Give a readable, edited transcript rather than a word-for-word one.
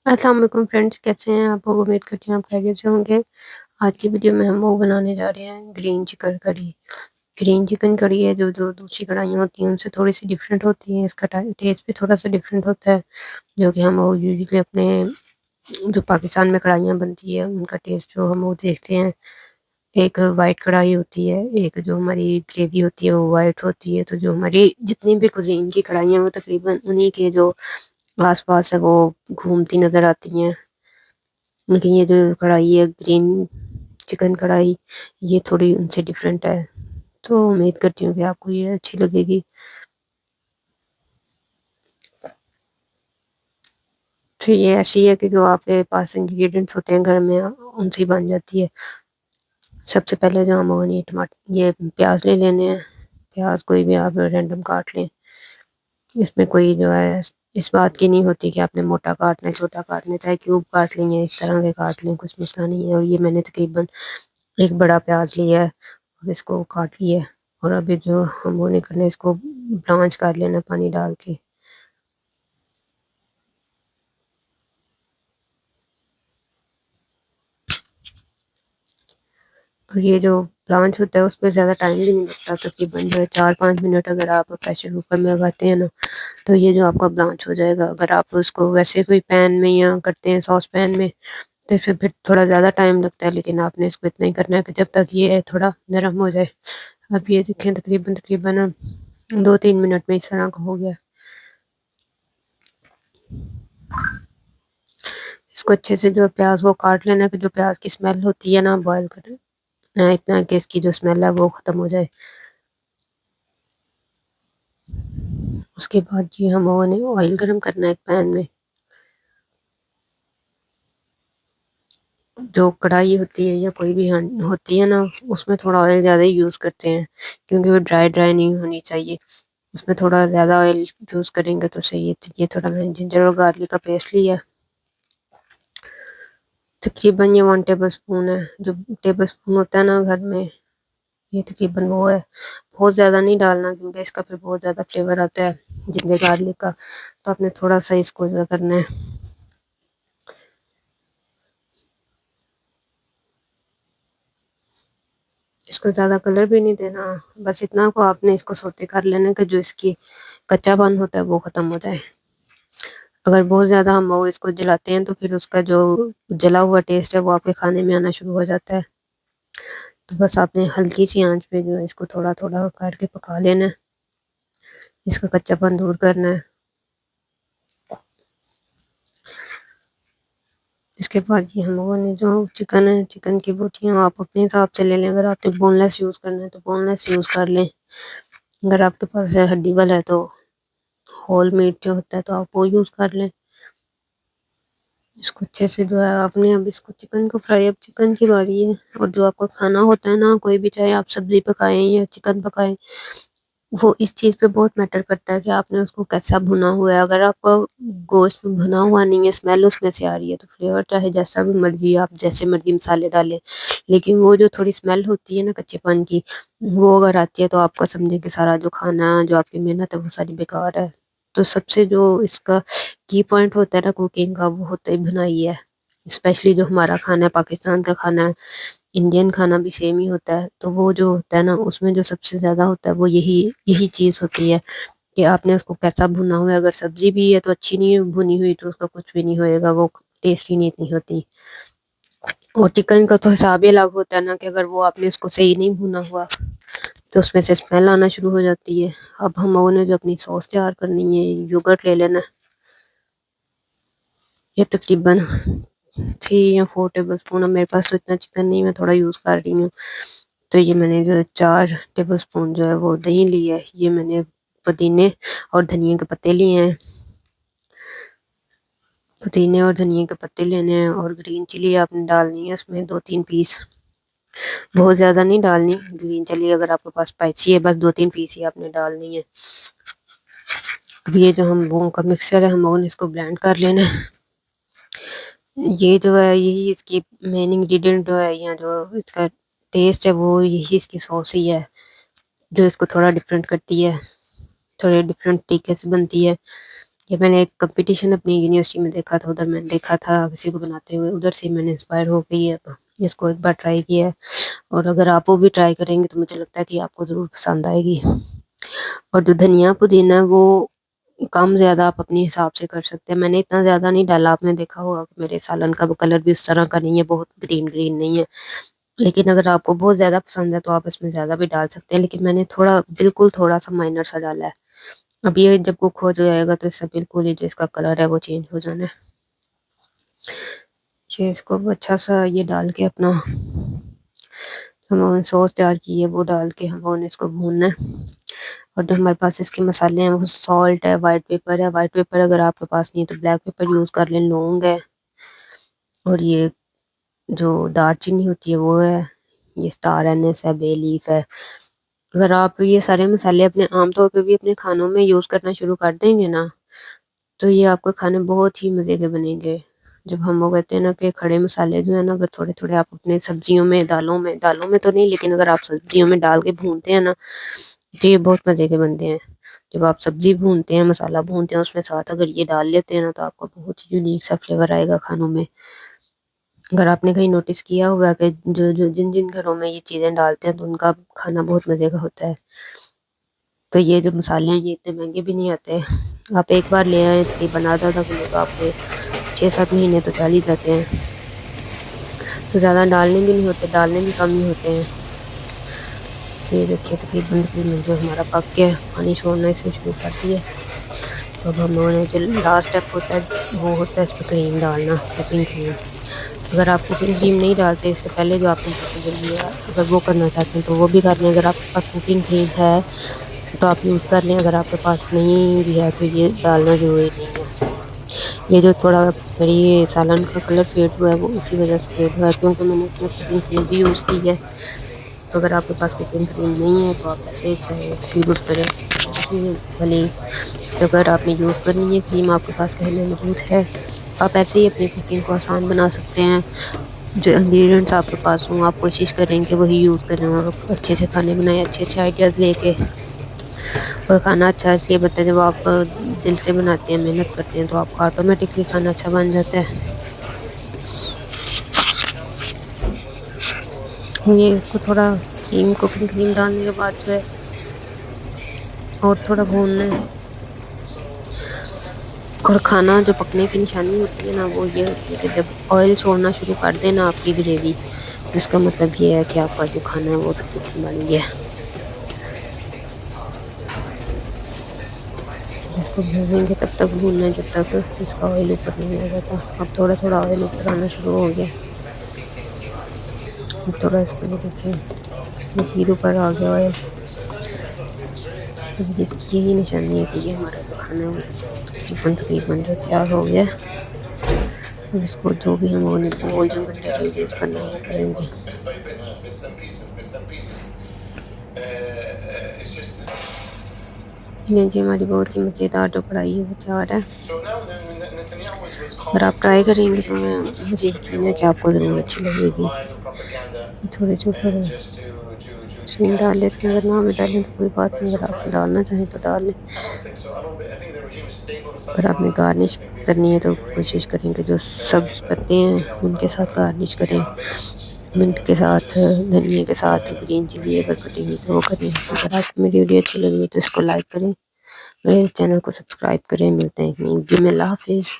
अस्सलाम वालेकुम फ्रेंड्स, कैसे हैं आप लोग। उम्मीद करती हूँ आप खैरियत से होंगे। आज की वीडियो में हम वो बनाने जा रहे हैं green chicken curry. Green chicken curry है जो दूसरी कढ़ाइयाँ होती हैं उनसे थोड़ी सी डिफरेंट होती है। इसका टेस्ट भी थोड़ा सा डिफरेंट होता है। जो कि हम वो यूजली अपने जो पाकिस्तान में कढ़ाइयाँ बनती है उनका टेस्ट जो हम वो देखते हैं। एक वाइट कढ़ाई होती है, एक जो हमारी ग्रेवी होती है वो वाइट होती है। तो जो हमारी जितनी भी कुजीन की कढ़ाइयाँ वो तकरीबन उन्हीं के जो आसपास है वो घूमती नजर आती हैं। लेकिन ये जो कढ़ाई है ग्रीन चिकन कढ़ाई, ये थोड़ी उनसे डिफरेंट है। तो उम्मीद करती हूँ कि आपको ये अच्छी लगेगी। तो ये ऐसी है कि जो आपके पास इंग्रेडिएंट्स होते हैं घर में उनसे ही बन जाती है। सबसे पहले जो हम ये टमाटर ये प्याज ले लेने हैं। प्याज कोई भी आप रैंडम काट लें। इसमें कोई जो है इस बात की नहीं होती कि आपने मोटा काटना है छोटा काटना है, चाहे क्यूब काट लें या इस तरह के काट लें, कुछ मसला नहीं है। और ये मैंने तकरीबन एक बड़ा प्याज लिया है और इसको काट लिया है। और अभी जो हम वो नहीं करना, इसको ब्लांच कर लेना पानी डाल के। और ये जो ब्लांच होता है उसमें ज़्यादा टाइम भी नहीं लगता, तकरीबन जो है 4-5 मिनट अगर आप प्रेशर कुकर में लगाते हैं ना तो ये जो आपका ब्लांच हो जाएगा। अगर आप उसको वैसे कोई पैन में या करते हैं सॉस पैन में तो इसमें फिर थोड़ा ज़्यादा टाइम लगता है, लेकिन आपने इसको इतना ही करना है कि जब तक ये थोड़ा नरम हो जाए। अब ये देखें तकरीबन तकरीबन 2-3 मिनट में इस तरह का हो गया। इसको अच्छे से जो प्याज वो काट लेना कि जो प्याज की स्मेल होती है ना बॉयल करना इतना कि इसकी जो स्मेल है वो खत्म हो जाए। उसके बाद जी हम लोगों ने ऑयल गरम करना है एक पैन में। जो कढ़ाई होती है या कोई भी होती है ना उसमें थोड़ा ऑयल ज़्यादा ही यूज़ करते हैं, क्योंकि वो ड्राई ड्राई नहीं होनी चाहिए। उसमें थोड़ा ज़्यादा ऑयल यूज़ करेंगे तो सही है। तो ये थोड़ा मैंने जिंजर और गार्लिक का पेस्ट लिया है। तकरीबन ये 1 टेबल स्पून है। जो टेबल स्पून होता है ना घर में, ये तकरीबन वो है। बहुत ज़्यादा नहीं डालना क्योंकि इसका फिर बहुत ज़्यादा फ्लेवर आता है जिंजर गार्लिक का। तो आपने थोड़ा सा इसको जो है करना है। इसको ज़्यादा कलर भी नहीं देना, बस इतना को आपने इसको सोते कर लेना कि जो इसकी कच्चापन होता है वो ख़त्म हो जाए। अगर बहुत ज़्यादा हम वो इसको जलाते हैं तो फिर उसका जो जला हुआ टेस्ट है वो आपके खाने में आना शुरू हो जाता है। तो बस आपने हल्की सी आंच पे जो है इसको थोड़ा थोड़ा करके पका लेना है। इसका कच्चापन दूर करना है। इसके बाद ये हम लोगों ने जो चिकन है, चिकन की बोटियाँ आप अपने हिसाब से ले लें। अगर आपने बोनलेस यूज़ करना है तो बोनलेस यूज़ कर लें। अगर आपके पास हड्डी वाला है तो होल मीट जो होता है तो आप वो यूज़ कर लें। इसको अच्छे से जो है आपने अब इसको चिकन को फ्राई, अब चिकन की बारी है। और जो आपका खाना होता है ना कोई भी, चाहे आप सब्जी पकाएं या चिकन पकाएं, वो इस चीज़ पे बहुत मैटर करता है कि आपने उसको कैसा भुना हुआ है। अगर आपका गोश्त भुना हुआ नहीं है, स्मेल उसमें से आ रही है, तो फ्लेवर चाहे जैसा भी मर्जी आप जैसे मर्जी मसाले डालें, लेकिन वो जो थोड़ी स्मेल होती है ना कच्चेपन की, वो अगर आती है तो आपका समझे कि सारा जो खाना जो आपकी मेहनत है वो सारी बेकार है। तो सबसे जो इसका की पॉइंट होता है ना कुकिंग का, वो होता है भुनाई है। स्पेशली जो हमारा खाना है, पाकिस्तान का खाना है, इंडियन खाना भी सेम ही होता है। तो वो जो होता है ना उसमें जो सबसे ज्यादा होता है वो यही यही चीज होती है कि आपने उसको कैसा भुना हुआ है। अगर सब्जी भी है तो अच्छी नहीं भुनी हुई तो उसका कुछ भी नहीं होएगा, वो टेस्टी नहीं इतनी होती। और चिकन का तो हिसाब ही अलग होता है ना कि अगर वो आपने उसको सही नहीं भुना हुआ तो उसमें से स्मेल आना शुरू हो जाती है। अब हम लोगों ने जो अपनी सॉस तैयार करनी है, योगर्ट ले लेना है। ये तकरीबन 3 या 4 टेबल स्पून, अब मेरे पास तो इतना चिकन नहीं, मैं थोड़ा यूज़ कर रही हूँ। तो ये मैंने जो 4 टेबल स्पून जो है वो दही ली है। ये मैंने पुदीने और धनिया के पत्ते लिए हैं। पुदीने और धनिया के पत्ते लेने हैं। और ग्रीन चिली आपने डालनी है उसमें 2-3 पीस, बहुत ज़्यादा नहीं डालनी ग्रीन चिली। अगर आपके पास स्पाइसी है बस 2-3 पीस ही आपने डालनी है। अब ये जो हम लोगों का मिक्सचर है हम लोगों ने इसको ब्लेंड कर लेना है। ये जो है यही इसकी मेन इंग्रेडिएंट जो है, या जो इसका टेस्ट है वो यही इसकी सॉस ही है जो इसको थोड़ा डिफरेंट करती है, थोड़े डिफरेंट तरीके से बनती है। یہ میں نے ایک کمپٹیشن اپنی یونیورسٹی میں دیکھا تھا، ادھر میں نے دیکھا تھا کسی کو بناتے ہوئے، ادھر سے میں نے انسپائر ہو گئی ہے، تو اس کو ایک بار ٹرائی کیا ہے، اور اگر آپ وہ بھی ٹرائی کریں گے تو مجھے لگتا ہے کہ آپ کو ضرور پسند آئے گی۔ اور جو دھنیا پودینہ ہے وہ کم زیادہ آپ اپنے حساب سے کر سکتے ہیں، میں نے اتنا زیادہ نہیں ڈالا، آپ نے دیکھا ہوگا کہ میرے سالن کا کلر بھی اس طرح کا نہیں ہے، بہت گرین گرین نہیں ہے، لیکن اگر آپ کو بہت زیادہ پسند ہے تو آپ اس میں زیادہ بھی ڈال سکتے ہیں، لیکن میں نے تھوڑا بالکل تھوڑا سا مائنر سا ڈالا ہے۔ اب یہ جب کوک ہو جائے گا تو اس سے بالکل ہی جو اس کا کلر ہے وہ چینج ہو جانا ہے۔ یہ اس کو اچھا سا یہ ڈال کے اپنا ہم سوس تیار کی ہے وہ ڈال کے ہم اس کو بھوننا ہے، اور جو ہمارے پاس اس کے مسالے ہیں وہ سالٹ ہے، وائٹ پیپر ہے، وائٹ پیپر اگر آپ کے پاس نہیں ہے تو بلیک پیپر یوز کر لیں، لونگ ہے، اور یہ جو دار چینی ہوتی ہے وہ ہے، یہ اسٹار اینس ہے، بے لیف ہے۔ اگر آپ یہ سارے مسالے اپنے عام طور پہ بھی اپنے کھانوں میں یوز کرنا شروع کر دیں گے نا تو یہ آپ کے کھانے بہت ہی مزے کے بنیں گے۔ جب ہم وہ کہتے ہیں نا کہ کھڑے مسالے جو ہے نا اگر تھوڑے تھوڑے آپ اپنے سبزیوں میں دالوں میں تو نہیں، لیکن اگر آپ سبزیوں میں ڈال کے بھونتے ہیں نا تو یہ بہت مزے کے بنتے ہیں۔ جب آپ سبزی بھونتے ہیں، مسالہ بھونتے ہیں، اس میں ساتھ اگر یہ ڈال لیتے ہیں نا تو آپ کو بہت ہی یونیک سا فلیور آئے گا کھانوں میں۔ اگر آپ نے کہیں نوٹس کیا ہوا کہ جن گھروں میں یہ چیزیں ڈالتے ہیں تو ان کا کھانا بہت مزے کا ہوتا ہے۔ تو یہ جو مسالے ہیں یہ اتنے مہنگے بھی نہیں آتے، آپ ایک بار لے آئیں تقریباً آدھا کلو تو آپ کے 6-7 مہینے تو چل ہی جاتے ہیں، تو زیادہ ڈالنے بھی نہیں ہوتے، ڈالنے بھی کم ہی ہوتے ہیں۔ تو یہ دیکھیے تقریباً جو ہمارا پک گیا ہے، پانی چھوڑنا اس نے شروع کر دیا۔ تو اب ہم نے جو لاسٹ اسٹیپ ہوتا ہے وہ ہوتا ہے اس پہ کریم ڈالنا، کوکنگ کریم۔ اگر آپ کوکنگ کریم نہیں ڈالتے اس سے پہلے جو آپ نے پروسیجر لیا اگر وہ کرنا چاہتے ہیں تو وہ بھی کر لیں، اگر آپ کے پاس کوکنگ کریم ہے تو آپ یوز کر لیں، اگر آپ کے پاس نہیں بھی ہے تو یہ ڈالنا ضروری نہیں ہے۔ یہ جو تھوڑا میری یہ سالن کا کلر فیڈ ہوا ہے وہ اسی وجہ سے فیڈ ہوا ہے کیونکہ میں نے اس میں کوکنگ کریم بھی یوز کی ہے۔ تو اگر آپ کے پاس کوکنگ کریم نہیں ہے تو آپ ایسے چاہے یوز کریں ایسی بھلی، تو اگر آپ نے یوز کرنی ہے کریم آپ کے پاس گھر میں موجود ہے آپ ایسے ہی اپنی کوکنگ کو آسان بنا سکتے ہیں۔ جو انگریڈینٹس آپ کے پاس ہوں آپ کوشش کریں کہ وہی یوز کریں، اور اچھے سے کھانے بنائیں، اچھے اچھے آئیڈیاز لے کے، اور کھانا اچھا اس لیے بنتا ہے جب آپ دل سے بناتے ہیں، محنت کرتے ہیں تو آپ کا آٹومیٹکلی کھانا اچھا بن جاتا ہے۔ یہ اس کو تھوڑا کوکنگ کریم ڈالنے کے بعد جو ہے اور تھوڑا بھوننا ہے، اور کھانا جو پکنے کی نشانی ہوتی ہے نا وہ یہ ہوتی ہے کہ جب آئل چھوڑنا شروع کر دے نا آپ کی گریوی، جس کا مطلب یہ ہے کہ آپ کا جو کھانا ہے وہ تقریباً بن گیا۔ اس کو بھونیں گے تب تک بھوننا ہے جب تک اس کا آئل اوپر نہیں آ جاتا۔ اب تھوڑا تھوڑا آئل اوپر آنا شروع ہو گیا، اب تھوڑا اس کو یہ دیکھیں مزید اوپر آ گیا آئل۔ اب اس کی یہی نشانی ہے کہ یہ ہمارا جو کھانا ہے وہ تقریباً جو تیار ہو گیا۔ اب اس کو جو بھی ہم وہ جو مٹیریل یوز کرنا ہے وہ کریں گے۔ یہ جی ہماری بہت ہی مزیدار جو کڑھائی ہے وہ تیار ہے۔ اگر آپ ٹرائی کریں گے تو مجھے یقین ہے کہ آپ کو ضرور اچھی لگے گی۔ تھوڑے سے اوپر چین ڈال لیتے ہیں، اگر نہ بھی ڈالیں تو کوئی بات نہیں، اگر آپ ڈالنا چاہیں تو ڈال لیں۔ اگر آپ نے گارنش کرنی ہے تو کوشش کریں کہ جو سبز پتے ہیں ان کے ساتھ گارنش کریں، منٹ کے ساتھ، دھنیا کے ساتھ، گرین چلی اگر کٹی ہوئی تو وہ کریں۔ اگر آپ کو میری ویڈیو اچھی لگی تو اس کو لائک کریں، میرے چینل کو سبسکرائب کریں۔ ملتے ہیں ایک نئی ویڈیو میں، اللہ حافظ۔